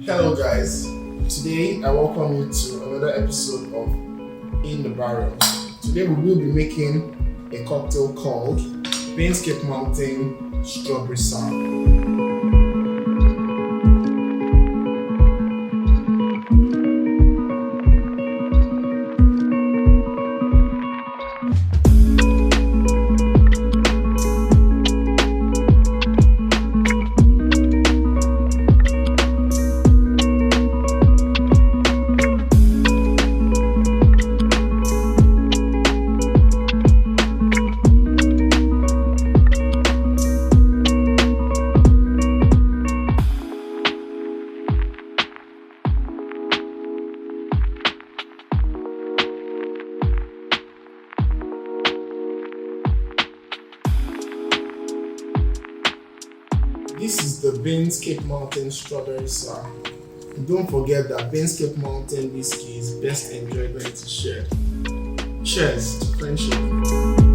Hello guys, today I welcome you to another episode of In the Barrel. Today we will be making a cocktail called Bain Mountain Strawberry Sour. This is the Bain Mountain Strawberry Sour. And don't forget that Bain Mountain whiskey is best enjoyed when it is shared. Cheers to friendship.